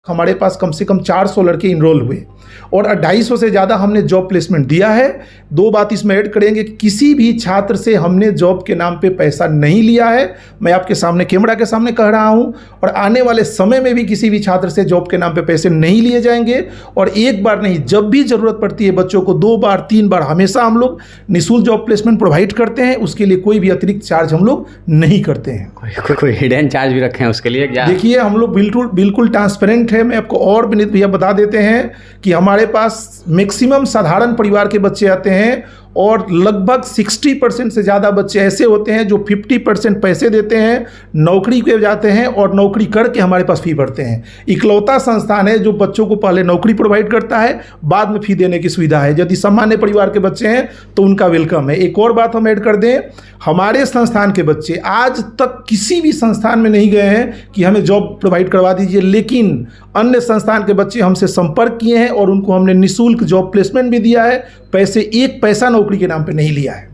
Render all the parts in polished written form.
हमारे पास कम से कम 400 लड़के इनरोल हुए और 250 से ज़्यादा हमने जॉब प्लेसमेंट दिया है। दो बात इसमें ऐड करेंगे कि किसी भी छात्र से हमने जॉब के नाम पे पैसा नहीं लिया है। मैं आपके सामने कैमरा के सामने कह रहा हूं और आने वाले समय में भी किसी भी छात्र से जॉब के नाम पे पैसे नहीं लिए जाएंगे। और एक बार नहीं, जब भी ज़रूरत पड़ती है बच्चों को 2 बार 3 बार हमेशा हम लोग निःशुल्क जॉब प्लेसमेंट प्रोवाइड करते हैं। उसके लिए कोई भी अतिरिक्त चार्ज हम लोग नहीं करते हैं। कोई हिडन चार्ज भी रखे हैं उसके लिए क्या? देखिए, हम लोग बिल्कुल ट्रांसपेरेंट है। मैं आपको और विनीत भैया बता देते हैं कि हमारे पास मैक्सिमम साधारण परिवार के बच्चे आते हैं और लगभग 60% से ज़्यादा बच्चे ऐसे होते हैं जो 50% पैसे देते हैं, नौकरी के जाते हैं और नौकरी करके हमारे पास फ़ी भरते हैं। इकलौता संस्थान है जो बच्चों को पहले नौकरी प्रोवाइड करता है, बाद में फ़ी देने की सुविधा है। यदि सामान्य परिवार के बच्चे हैं तो उनका वेलकम है। एक और बात हम ऐड कर दें, हमारे संस्थान के बच्चे आज तक किसी भी संस्थान में नहीं गए हैं कि हमें जॉब प्रोवाइड करवा दीजिए, लेकिन अन्य संस्थान के बच्चे हमसे संपर्क किए हैं और उनको हमने निःशुल्क जॉब प्लेसमेंट भी दिया है। एक पैसा नौकरी के नाम पे नहीं लिया है।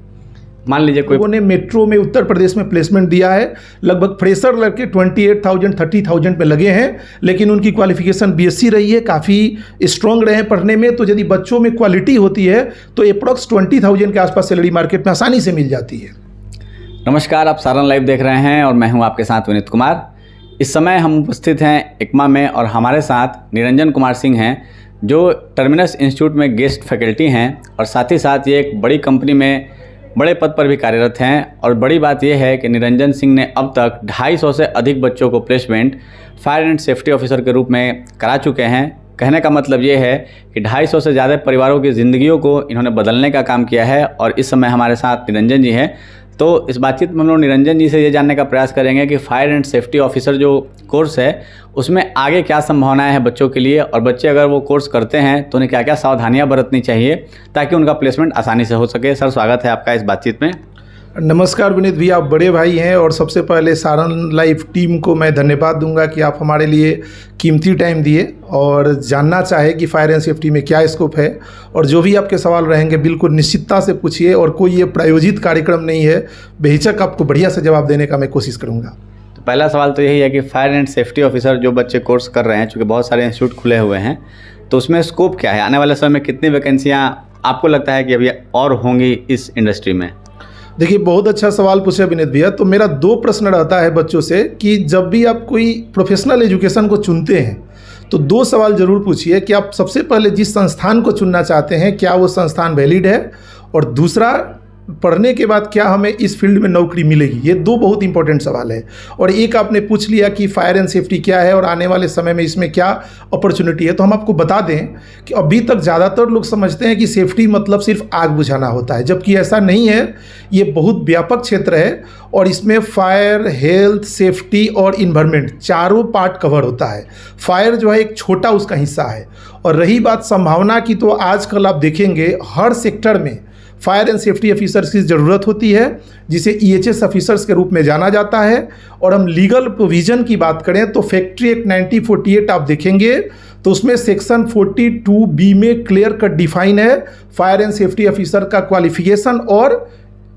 मान लीजिए कोई लोगों ने मेट्रो में उत्तर प्रदेश में प्लेसमेंट दिया है, लगभग फ्रेशर लड़के 28,000 30,000 पे लगे हैं, लेकिन उनकी क्वालिफिकेशन बीएससी रही है, काफ़ी स्ट्रॉन्ग रहे हैं पढ़ने में। तो यदि बच्चों में क्वालिटी होती है तो अप्रॉक्स 20,000 के आसपास सैलरी मार्केट में आसानी से मिल जाती है। नमस्कार, आप सारण लाइव देख रहे हैं और मैं हूं आपके साथ विनीत कुमार। इस समय हम उपस्थित हैं इकमा में और हमारे साथ निरंजन कुमार सिंह हैं जो टर्मिनस इंस्टीट्यूट में गेस्ट फैकल्टी हैं और साथ ही साथ ये एक बड़ी कंपनी में बड़े पद पर भी कार्यरत हैं। और बड़ी बात यह है कि निरंजन सिंह ने अब तक 250 से अधिक बच्चों को placement fire and safety officer के रूप में करा चुके हैं। कहने का मतलब ये है कि 250 से ज़्यादा परिवारों की ज़िंदगियों को इन्होंने बदलने का काम किया है। और इस समय हमारे साथ निरंजन जी हैं, तो इस बातचीत में हम लोग निरंजन जी से ये जानने का प्रयास करेंगे कि फायर एंड सेफ्टी ऑफिसर जो कोर्स है उसमें आगे क्या संभावनाएं हैं बच्चों के लिए, और बच्चे अगर वो कोर्स करते हैं तो उन्हें क्या क्या सावधानियां बरतनी चाहिए ताकि उनका प्लेसमेंट आसानी से हो सके। सर, स्वागत है आपका इस बातचीत में। नमस्कार विनीत भैया, आप बड़े भाई हैं और सबसे पहले सारण लाइव टीम को मैं धन्यवाद दूंगा कि आप हमारे लिए कीमती टाइम दिए और जानना चाहे कि फायर एंड सेफ्टी में क्या स्कोप है। और जो भी आपके सवाल रहेंगे बिल्कुल निश्चितता से पूछिए और कोई ये प्रायोजित कार्यक्रम नहीं है, बेहिचक आपको बढ़िया से जवाब देने का मैं कोशिश करूँगा। तो पहला सवाल तो यही है कि फायर एंड सेफ्टी ऑफिसर जो बच्चे कोर्स कर रहे हैं, चूँकि बहुत सारे इंस्टीट्यूट खुले हुए हैं, तो उसमें स्कोप क्या है? आने वाले समय में कितनी वैकेंसियाँ आपको लगता है कि अभी और होंगी इस इंडस्ट्री में? देखिए, बहुत अच्छा सवाल पूछा विनीत भैया। तो मेरा 2 प्रश्न रहता है बच्चों से कि जब भी आप कोई प्रोफेशनल एजुकेशन को चुनते हैं तो 2 सवाल ज़रूर पूछिए कि आप सबसे पहले जिस संस्थान को चुनना चाहते हैं क्या वो संस्थान वैलिड है, और दूसरा, पढ़ने के बाद क्या हमें इस फील्ड में नौकरी मिलेगी। ये 2 बहुत इंपॉर्टेंट सवाल है। और एक आपने पूछ लिया कि फायर एंड सेफ्टी क्या है और आने वाले समय में इसमें क्या अपॉर्चुनिटी है। तो हम आपको बता दें कि अभी तक ज़्यादातर लोग समझते हैं कि सेफ्टी मतलब सिर्फ आग बुझाना होता है, जबकि ऐसा नहीं है। ये बहुत व्यापक क्षेत्र है और इसमें फायर, हेल्थ, सेफ्टी और इन्वायरमेंट चारों पार्ट कवर होता है। फायर जो है एक छोटा उसका हिस्सा है। और रही बात संभावना की, तो आजकल आप देखेंगे हर सेक्टर में फायर एंड सेफ्टी ऑफिसर्स की ज़रूरत होती है, जिसे EHS ऑफिसर्स के रूप में जाना जाता है। और हम लीगल प्रोविज़न की बात करें तो फैक्ट्री एक्ट 1948 आप देखेंगे तो उसमें सेक्शन 42B में क्लियर कट डिफाइन है फायर एंड सेफ्टी ऑफिसर का क्वालिफिकेशन और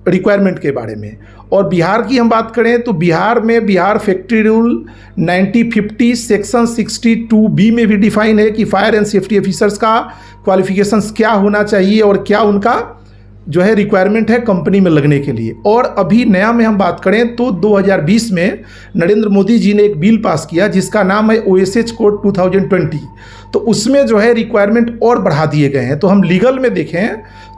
रिक्वायरमेंट के बारे में। और बिहार की हम बात करें तो बिहार में Bihar factory rule 1950 section 62B में भी डिफाइन है कि फायर एंड सेफ्टी ऑफिसर्स का क्वालिफिकेशंस क्या होना चाहिए और क्या उनका जो है रिक्वायरमेंट है कंपनी में लगने के लिए। और अभी नया में हम बात करें तो 2020 में नरेंद्र मोदी जी ने एक बिल पास किया जिसका नाम है OSH कोड 2020। तो उसमें जो है रिक्वायरमेंट और बढ़ा दिए गए हैं। तो हम लीगल में देखें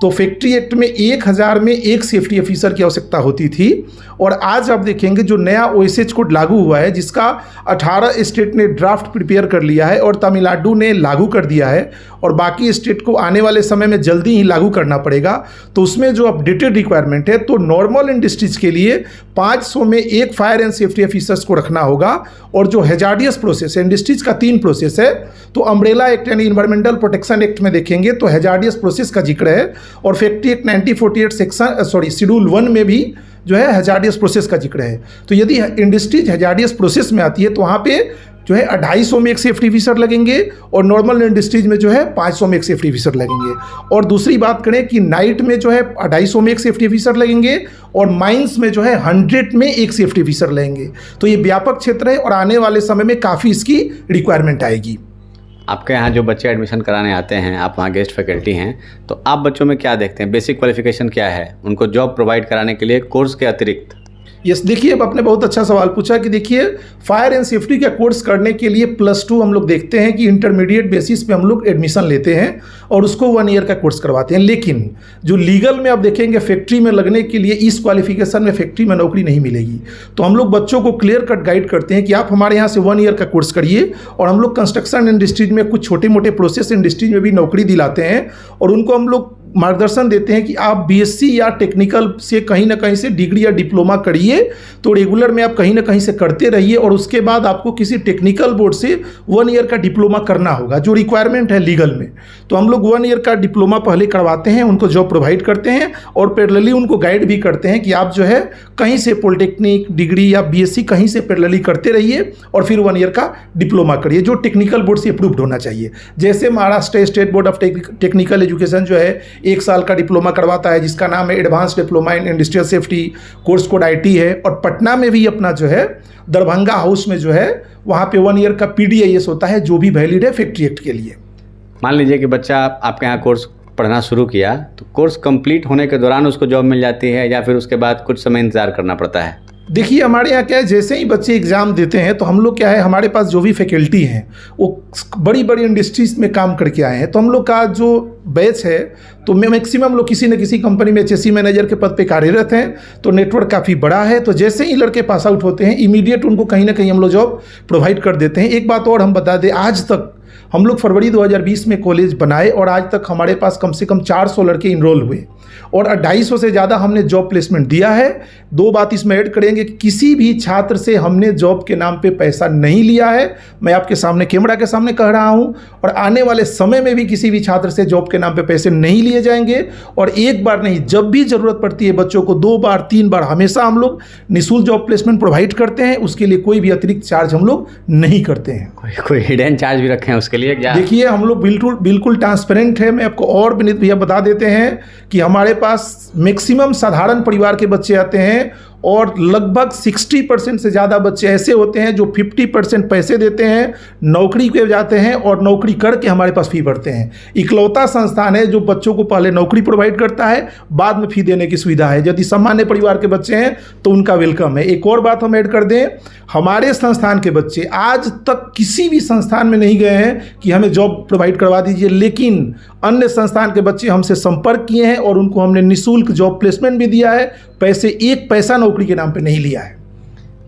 तो फैक्ट्री एक्ट में 1000 में एक सेफ्टी ऑफिसर की आवश्यकता होती थी, और आज आप देखेंगे जो नया OSH कोड लागू हुआ है जिसका 18 स्टेट ने ड्राफ्ट प्रिपेयर कर लिया है और तमिलनाडु ने लागू कर दिया है और बाकी स्टेट को आने वाले समय में जल्दी ही लागू करना पड़ेगा। तो उसमें जो अपडेटेड रिक्वायरमेंट है तो नॉर्मल इंडस्ट्रीज के लिए 500 में एक फायर एंड सेफ्टी ऑफिसर्स को रखना होगा। और जो हैजार्डियस प्रोसेस है, इंडस्ट्रीज का 3 प्रोसेस है, तो अम्ब्रेला एक्ट यानी इन्वायरमेंटल प्रोटेक्शन एक्ट में देखेंगे तो हैजार्डियस प्रोसेस का जिक्र है, और फैक्ट्री एक्ट 1948 शेड्यूल 1 में भी जो है हैजार्डियस प्रोसेस का जिक्र है। तो यदि इंडस्ट्रीज हैजार्डियस प्रोसेस में आती है तो वहाँ पे जो है 250 में एक सेफ्टी ऑफिसर लगेंगे और नॉर्मल इंडस्ट्रीज में जो है 500 में एक सेफ्टी ऑफिसर लगेंगे। और दूसरी बात करें कि नाइट में जो है 250 में एक सेफ्टी ऑफिसर लगेंगे और माइंस में जो है 100 में एक सेफ्टी ऑफिसर लगेंगे। तो ये व्यापक क्षेत्र है और आने वाले समय में काफ़ी इसकी रिक्वायरमेंट आएगी। आपके यहाँ जो बच्चे एडमिशन कराने आते हैं, आप वहाँ गेस्ट फैकल्टी हैं, तो आप बच्चों में क्या देखते हैं? बेसिक क्वालिफिकेशन क्या है उनको जॉब प्रोवाइड कराने के लिए कोर्स के अतिरिक्त? यस, देखिए अब आपने बहुत अच्छा सवाल पूछा कि देखिए फायर एंड सेफ्टी का कोर्स करने के लिए +2 हम लोग देखते हैं कि इंटरमीडिएट बेसिस पे हम लोग एडमिशन लेते हैं और उसको 1 ईयर का कोर्स करवाते हैं। लेकिन जो लीगल में आप देखेंगे फैक्ट्री में लगने के लिए इस क्वालिफिकेशन में फैक्ट्री में नौकरी नहीं मिलेगी। तो हम लोग बच्चों को क्लियर कट गाइड करते हैं कि आप हमारे यहाँ से 1 ईयर का कोर्स करिए, और हम लोग कंस्ट्रक्शन इंडस्ट्रीज में कुछ छोटे मोटे प्रोसेस इंडस्ट्रीज में भी नौकरी दिलाते हैं, और उनको हम लोग मार्गदर्शन देते हैं कि आप बीएससी या टेक्निकल से कहीं ना कहीं से डिग्री या डिप्लोमा करिए, तो रेगुलर में आप कहीं ना कहीं से करते रहिए, और उसके बाद आपको किसी टेक्निकल बोर्ड से 1 ईयर का डिप्लोमा करना होगा जो रिक्वायरमेंट है लीगल में। तो हम लोग 1 ईयर का डिप्लोमा पहले करवाते हैं, उनको जॉब प्रोवाइड करते हैं, और पैरेलली उनको गाइड भी करते हैं कि आप जो है कहीं से पॉलिटेक्निक डिग्री या बीएससी कहीं से पैरेलली करते रहिए, और फिर 1 ईयर का डिप्लोमा करिए जो टेक्निकल बोर्ड से अप्रूव्ड होना चाहिए। जैसे Maharashtra state board of technical education जो है 1 साल का डिप्लोमा करवाता है जिसका नाम है advance diploma in industrial safety, course code IT है। और पटना में भी अपना जो है दरभंगा हाउस में जो है वहाँ पे 1 ईयर का PDIS होता है जो भी वैलिड है फैक्ट्री एक्ट के लिए। मान लीजिए कि बच्चा आपके यहाँ कोर्स पढ़ना शुरू किया, तो कोर्स कंप्लीट होने के दौरान उसको जॉब मिल जाती है या फिर उसके बाद कुछ समय इंतजार करना पड़ता है? देखिए हमारे यहाँ क्या है, जैसे ही बच्चे एग्ज़ाम देते हैं तो हम लोग क्या है, हमारे पास जो भी फैकल्टी हैं वो बड़ी बड़ी इंडस्ट्रीज में काम करके आए हैं। तो हम लोग का जो बैच है तो मैक्सिमम लोग किसी न किसी कंपनी में HSE मैनेजर के पद पे कार्यरत हैं, तो नेटवर्क काफ़ी बड़ा है। तो जैसे ही लड़के पास आउट होते हैं इमीडिएट उनको कहीं ना कहीं हम लोग जॉब प्रोवाइड कर देते हैं। एक बात और हम बता दें, आज तक हम लोग फरवरी 2020 में कॉलेज बनाए और आज तक हमारे पास कम से कम 400 लड़के इनरोल हुए और 250 से ज़्यादा हमने जॉब प्लेसमेंट दिया है। 2 बात इसमें ऐड करेंगे कि किसी भी छात्र से हमने जॉब के नाम पे पैसा नहीं लिया है, मैं आपके सामने कैमरा के सामने कह रहा हूं, और आने वाले समय में भी किसी भी छात्र से जॉब के नाम पे पैसे नहीं लिए जाएंगे। और एक बार नहीं, जब भी ज़रूरत पड़ती है बच्चों को 2 बार 3 बार हमेशा हम लोग निःशुल्क जॉब प्लेसमेंट प्रोवाइड करते हैं। उसके लिए कोई भी अतिरिक्त चार्ज हम लोग नहीं करते हैं। कोई हिडन चार्ज भी रखे हैं उसके लिए क्या? देखिए हम लोग बिल्कुल ट्रांसपेरेंट है। मैं आपको और विनीत भैया बता देते हैं कि हमारे पास मैक्सिमम साधारण परिवार के बच्चे आते हैं और लगभग 60% से ज़्यादा बच्चे ऐसे होते हैं जो 50% पैसे देते हैं, नौकरी पे जाते हैं और नौकरी करके हमारे पास फ़ी भरते हैं। इकलौता संस्थान है जो बच्चों को पहले नौकरी प्रोवाइड करता है, बाद में फ़ी देने की सुविधा है। यदि सामान्य परिवार के बच्चे हैं तो उनका वेलकम है। एक और बात हम ऐड कर दें, हमारे संस्थान के बच्चे आज तक किसी भी संस्थान में नहीं गए हैं कि हमें जॉब प्रोवाइड करवा दीजिए, लेकिन अन्य संस्थान के बच्चे हमसे संपर्क किए हैं और उनको हमने निःशुल्क जॉब प्लेसमेंट भी दिया है। पैसे 1 पैसा नौकरी के नाम पे नहीं लिया है।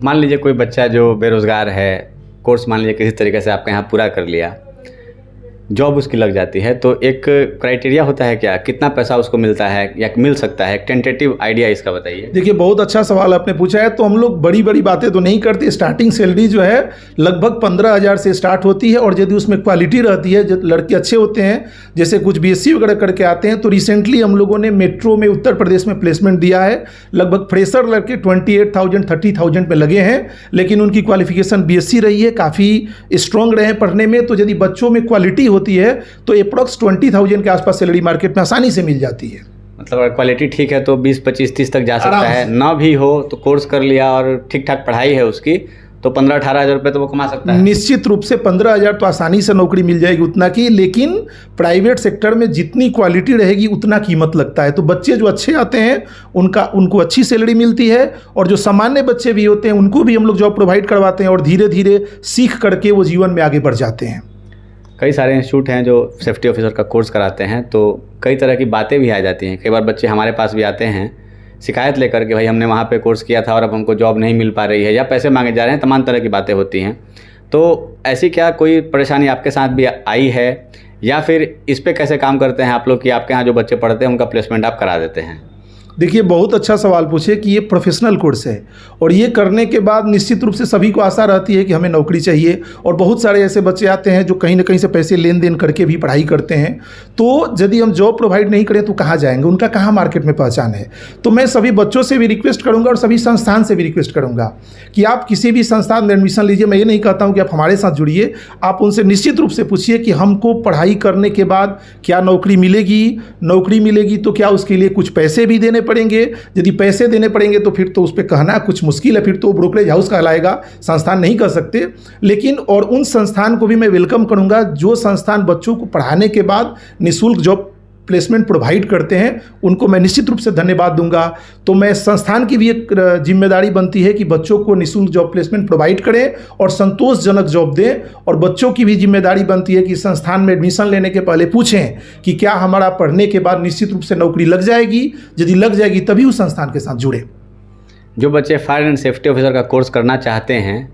मान लीजिए कोई बच्चा जो बेरोज़गार है, कोर्स मान लीजिए किसी तरीके से आपके यहाँ पूरा कर लिया, जॉब उसकी लग जाती है, तो एक क्राइटेरिया होता है क्या, कितना पैसा उसको मिलता है या मिल सकता है? टेंटेटिव आइडिया इसका बताइए। देखिए बहुत अच्छा सवाल आपने पूछा है। तो हम लोग बड़ी बड़ी बातें तो नहीं करते। स्टार्टिंग सैलरी जो है लगभग 15,000 से स्टार्ट होती है, और यदि उसमें क्वालिटी रहती है, जो लड़के अच्छे होते हैं, जैसे कुछ BSc वगैरह करके आते हैं, तो रिसेंटली हम लोगों ने मेट्रो में उत्तर प्रदेश में प्लेसमेंट दिया है। लगभग फ्रेशर लड़के 28,000 30,000 पे लगे हैं, लेकिन उनकी क्वालिफिकेशन BSc रही है, काफ़ी स्ट्रॉन्ग रहे हैं पढ़ने में। तो यदि बच्चों में क्वालिटी होती है तो अप्रॉक्स 20,000 के आसपास सैलरी मार्केट में आसानी से मिल जाती है। मतलब अगर क्वालिटी ठीक है तो 20, 25, 30 तक जा सकता है। ना भी हो तो कोर्स कर लिया और ठीक ठाक पढ़ाई है उसकी, तो 15-18 हज़ार रुपये तो वो कमा सकता है। निश्चित रूप से 15,000 तो आसानी से नौकरी मिल जाएगी उतना की, लेकिन प्राइवेट सेक्टर में जितनी क्वालिटी रहेगी उतना कीमत लगता है। तो बच्चे जो अच्छे आते हैं उनको अच्छी सैलरी मिलती है, और जो सामान्य बच्चे भी होते हैं उनको भी हम लोग जॉब प्रोवाइड करवाते हैं, और धीरे धीरे सीख करके वो जीवन में आगे बढ़ जाते हैं। कई सारे इंस्टीट्यूट हैं जो सेफ्टी ऑफिसर का कोर्स कराते हैं, तो कई तरह की बातें भी आ जाती हैं। कई बार बच्चे हमारे पास भी आते हैं शिकायत लेकर के, भाई हमने वहाँ पे कोर्स किया था और अब हमको जॉब नहीं मिल पा रही है, या पैसे मांगे जा रहे हैं, तमाम तरह की बातें होती हैं। तो ऐसी क्या कोई परेशानी आपके साथ भी आई है, या फिर इस पर कैसे काम करते हैं आप लोग कि आपके यहाँ जो बच्चे पढ़ते हैं उनका प्लेसमेंट आप करा देते हैं? देखिए बहुत अच्छा सवाल पूछे कि ये प्रोफेशनल कोर्स है, और ये करने के बाद निश्चित रूप से सभी को आशा रहती है कि हमें नौकरी चाहिए। और बहुत सारे ऐसे बच्चे आते हैं जो कहीं ना कहीं से पैसे लेन देन करके भी पढ़ाई करते हैं। तो यदि हम जॉब प्रोवाइड नहीं करें तो कहाँ जाएंगे, उनका कहाँ मार्केट में पहचान है। तो मैं सभी बच्चों से भी रिक्वेस्ट करूँगा और सभी संस्थान से भी रिक्वेस्ट करूँगा कि आप किसी भी संस्थान में एडमिशन लीजिए। मैं ये नहीं कहता हूँ कि आप हमारे साथ जुड़िए, आप उनसे निश्चित रूप से पूछिए कि हमको पढ़ाई करने के बाद क्या नौकरी मिलेगी तो क्या उसके लिए कुछ पैसे भी देने पड़ेंगे, यदि पैसे देने पड़ेंगे तो फिर तो उस पर कहना कुछ मुश्किल है, फिर तो ब्रोकरेज हाउस कहलाएगा, संस्थान नहीं कर सकते। लेकिन और उन संस्थान को भी मैं वेलकम करूँगा जो संस्थान बच्चों को पढ़ाने के बाद निःशुल्क जॉब प्लेसमेंट प्रोवाइड करते हैं, उनको मैं निश्चित रूप से धन्यवाद दूंगा। तो मैं संस्थान की भी एक जिम्मेदारी बनती है कि बच्चों को निःशुल्क जॉब प्लेसमेंट प्रोवाइड करें और संतोषजनक जॉब दें। और बच्चों की भी जिम्मेदारी बनती है कि संस्थान में एडमिशन लेने के पहले पूछें कि क्या हमारा पढ़ने के बाद निश्चित रूप से नौकरी लग जाएगी, यदि लग जाएगी तभी उस संस्थान के साथ जुड़े। जो बच्चे फायर एंड सेफ्टी ऑफिसर का कोर्स करना चाहते हैं,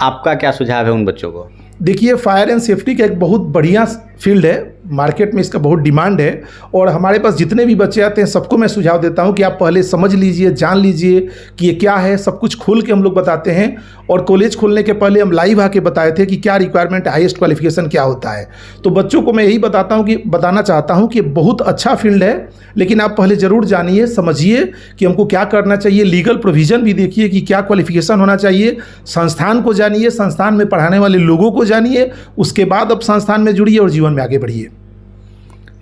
आपका क्या सुझाव है उन बच्चों को? देखिए, फायर एंड सेफ्टी का एक बहुत बढ़िया फील्ड है, मार्केट में इसका बहुत डिमांड है। और हमारे पास जितने भी बच्चे आते हैं सबको मैं सुझाव देता हूं कि आप पहले समझ लीजिए, जान लीजिए कि ये क्या है। सब कुछ खोल के हम लोग बताते हैं। और कॉलेज खोलने के पहले हम लाइव आके बताए थे कि क्या रिक्वायरमेंट, हाईएस्ट क्वालिफिकेशन क्या होता है। तो बच्चों को मैं यही बताना चाहता हूँ कि बहुत अच्छा फील्ड है, लेकिन आप पहले ज़रूर जानिए, समझिए कि हमको क्या करना चाहिए। लीगल प्रोविज़न भी देखिए कि क्या क्वालिफिकेशन होना चाहिए। संस्थान को जानिए, संस्थान में पढ़ाने वाले लोगों को जानिए, उसके बाद अब संस्थान में जुड़िए और जीवन में आगे बढ़िए।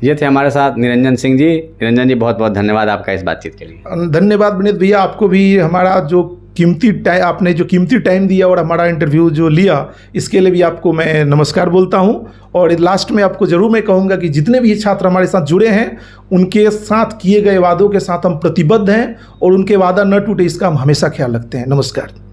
ये थे हमारे साथ निरंजन सिंह जी। निरंजन जी, बहुत बहुत धन्यवाद आपका इस बातचीत के लिए। धन्यवाद विनीत भैया, आपको भी हमारा जो आपने जो कीमती टाइम दिया और हमारा इंटरव्यू जो लिया, इसके लिए भी आपको मैं नमस्कार बोलता हूं। और लास्ट में आपको ज़रूर मैं कहूँगा कि जितने भी छात्र हमारे साथ जुड़े हैं, उनके साथ किए गए वादों के साथ हम प्रतिबद्ध हैं और उनके वादा न टूटे इसका हम हमेशा ख्याल रखते हैं। नमस्कार।